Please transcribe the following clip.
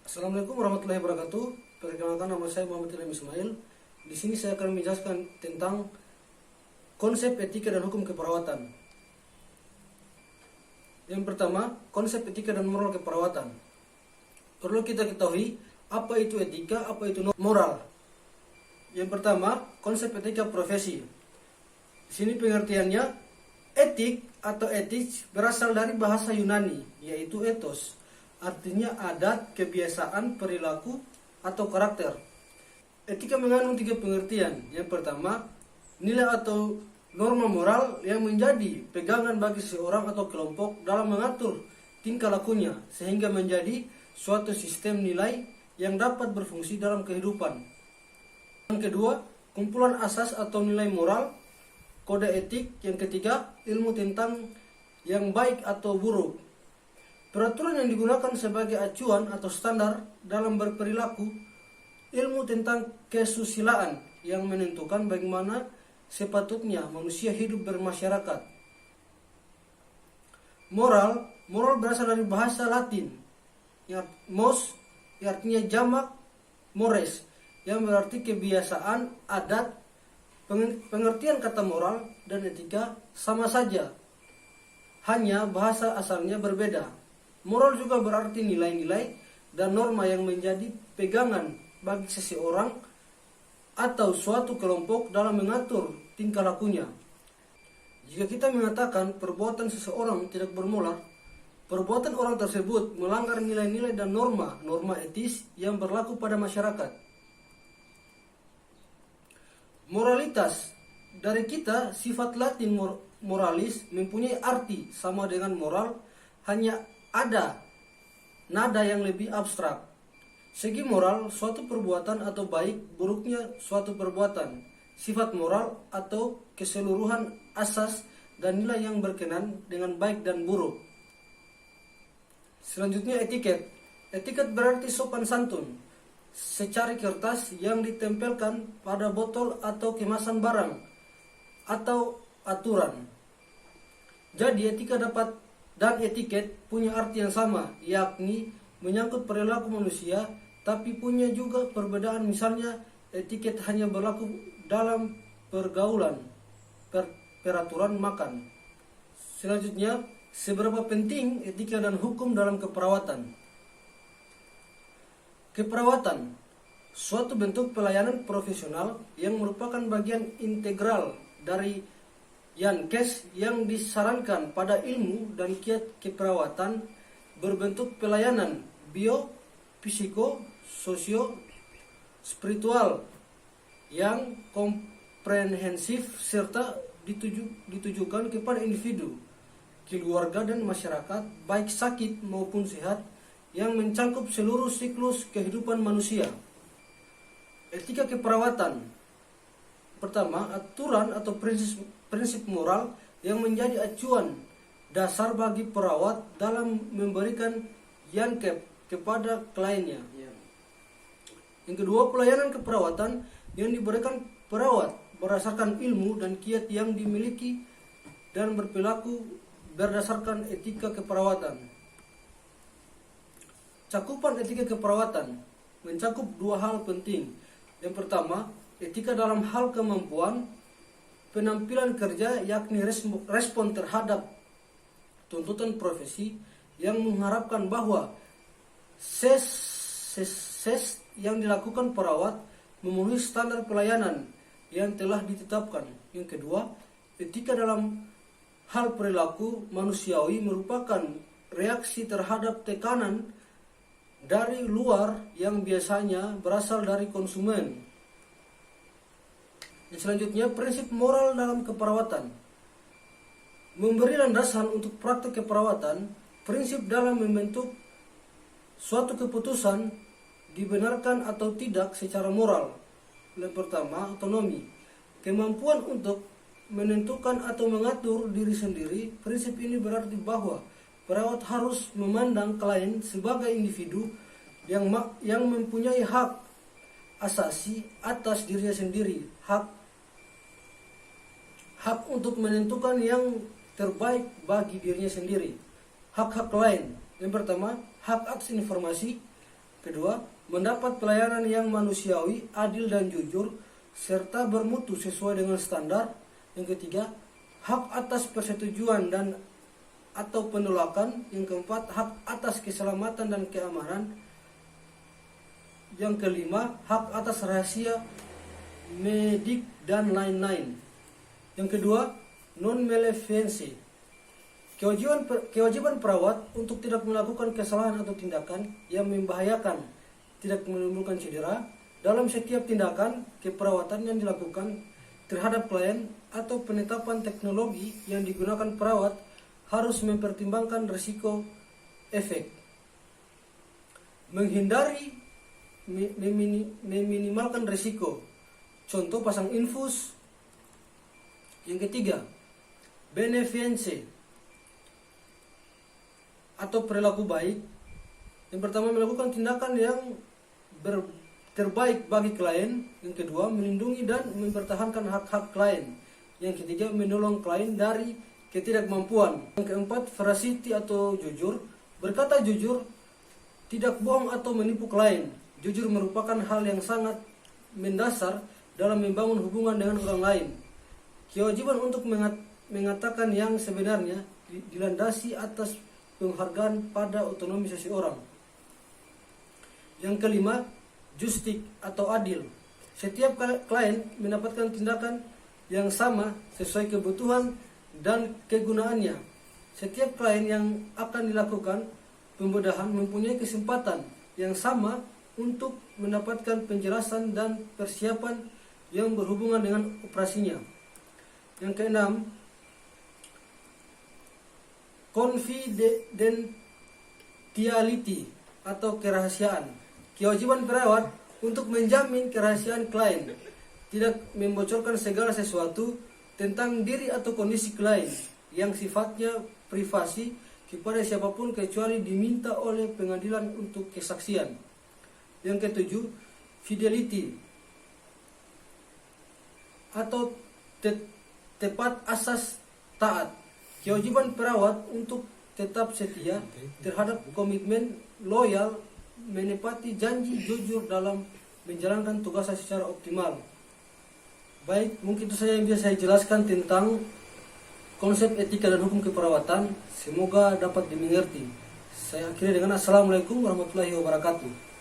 Assalamualaikum warahmatullahi wabarakatuh. Perkenalkan, nama saya Muhammad Ilham Ismail. Di sini saya akan menjelaskan tentang konsep etika dan hukum keperawatan. Yang pertama, konsep etika dan moral keperawatan. Perlu kita ketahui apa itu etika, apa itu moral. Yang pertama, konsep etika profesi. Di sini pengertiannya, etik atau etis berasal dari bahasa Yunani, yaitu ethos. Artinya adat, kebiasaan, perilaku, atau karakter. Etika mengandung 3 pengertian. Yang pertama, nilai atau norma moral yang menjadi pegangan bagi seseorang atau kelompok dalam mengatur tingkah lakunya, sehingga menjadi suatu sistem nilai yang dapat berfungsi dalam kehidupan. Yang kedua, kumpulan asas atau nilai moral, kode etik. Yang ketiga, ilmu tentang yang baik atau buruk. Peraturan yang digunakan sebagai acuan atau standar dalam berperilaku, ilmu tentang kesusilaan yang menentukan bagaimana sepatutnya manusia hidup bermasyarakat. Moral berasal dari bahasa Latin, mos, artinya jamak, mores, yang berarti kebiasaan, adat. Pengertian kata moral dan etika sama saja, hanya bahasa asalnya berbeda. Moral juga berarti nilai-nilai dan norma yang menjadi pegangan bagi seseorang atau suatu kelompok dalam mengatur tingkah lakunya. Jika kita mengatakan perbuatan seseorang tidak bermoral, perbuatan orang tersebut melanggar nilai-nilai dan norma etis yang berlaku pada masyarakat. Moralitas dari kita, sifat Latin moralis mempunyai arti sama dengan moral, hanya ada nada yang lebih abstrak. Segi moral, suatu perbuatan atau baik buruknya suatu perbuatan. Sifat moral atau keseluruhan asas dan nilai yang berkenan dengan baik dan buruk. Selanjutnya, etiket. Etiket berarti sopan santun, secari kertas yang ditempelkan pada botol atau kemasan barang, atau aturan. Jadi etika dan etiket punya arti yang sama, yakni menyangkut perilaku manusia, tapi punya juga perbedaan. Misalnya, etiket hanya berlaku dalam pergaulan, peraturan makan. Selanjutnya, seberapa penting etika dan hukum dalam keperawatan. Keperawatan, suatu bentuk pelayanan profesional yang merupakan bagian integral dari Yankes yang disarankan pada ilmu dan kiat keperawatan, berbentuk pelayanan bio, psiko, sosio, spiritual yang komprehensif serta ditujukan kepada individu, keluarga dan masyarakat, baik sakit maupun sehat, yang mencakup seluruh siklus kehidupan manusia. Etika keperawatan. Pertama, aturan atau prinsip moral yang menjadi acuan dasar bagi perawat dalam memberikan yankep kepada kliennya. Yang kedua, pelayanan keperawatan yang diberikan perawat berdasarkan ilmu dan kiat yang dimiliki dan berperilaku berdasarkan etika keperawatan. Cakupan etika keperawatan mencakup 2 hal penting. Yang pertama, etika dalam hal kemampuan penampilan kerja, yakni respon terhadap tuntutan profesi yang mengharapkan bahwa ses yang dilakukan perawat memenuhi standar pelayanan yang telah ditetapkan. Yang kedua, etika dalam hal perilaku manusiawi merupakan reaksi terhadap tekanan dari luar yang biasanya berasal dari konsumen. Selanjutnya, prinsip moral dalam keperawatan. Memberi landasan untuk praktek keperawatan, prinsip dalam membentuk suatu keputusan dibenarkan atau tidak secara moral. Yang pertama, autonomi. Kemampuan untuk menentukan atau mengatur diri sendiri. Prinsip ini berarti bahwa perawat harus memandang klien sebagai individu yang mempunyai hak asasi atas dirinya sendiri, hak untuk menentukan yang terbaik bagi dirinya sendiri. Hak-hak lain. Yang pertama, hak akses informasi. Kedua, mendapat pelayanan yang manusiawi, adil dan jujur, serta bermutu sesuai dengan standar. Yang ketiga, hak atas persetujuan dan atau penolakan. Yang keempat, hak atas keselamatan dan keamanan. Yang kelima, hak atas rahasia medik dan lain-lain. Yang kedua, non-malevolence. Kewajiban perawat untuk tidak melakukan kesalahan atau tindakan yang membahayakan, tidak menimbulkan cedera dalam setiap tindakan keperawatan yang dilakukan terhadap klien, atau penetapan teknologi yang digunakan perawat harus mempertimbangkan risiko efek. Menghindari meminimalkan risiko. Contoh pasang infus. Yang ketiga, benevolence atau perilaku baik. Yang pertama, melakukan tindakan yang terbaik bagi klien. Yang kedua, melindungi dan mempertahankan hak-hak klien. Yang ketiga, menolong klien dari ketidakmampuan. Yang keempat, veracity atau jujur. Berkata jujur, tidak bohong atau menipu klien. Jujur merupakan hal yang sangat mendasar dalam membangun hubungan dengan orang lain. Kewajiban untuk mengatakan yang sebenarnya dilandasi atas penghargaan pada otonomi seseorang. Yang kelima, justik atau adil. Setiap klien mendapatkan tindakan yang sama sesuai kebutuhan dan kegunaannya. Setiap klien yang akan dilakukan pembedahan mempunyai kesempatan yang sama untuk mendapatkan penjelasan dan persiapan yang berhubungan dengan operasinya. Yang keenam, confidentiality atau kerahasiaan. Kewajiban perawat untuk menjamin kerahasiaan klien, tidak membocorkan segala sesuatu tentang diri atau kondisi klien yang sifatnya privasi kepada siapapun kecuali diminta oleh pengadilan untuk kesaksian. Yang ketujuh, fidelity atau tepat asas taat. Kewajiban perawat untuk tetap setia terhadap komitmen, loyal, menepati janji, jujur dalam menjalankan tugasnya secara optimal. Baik, mungkin itu saja yang bisa saya jelaskan tentang konsep etika dan hukum keperawatan. Semoga dapat dimengerti. Saya akhiri dengan Assalamualaikum warahmatullahi wabarakatuh.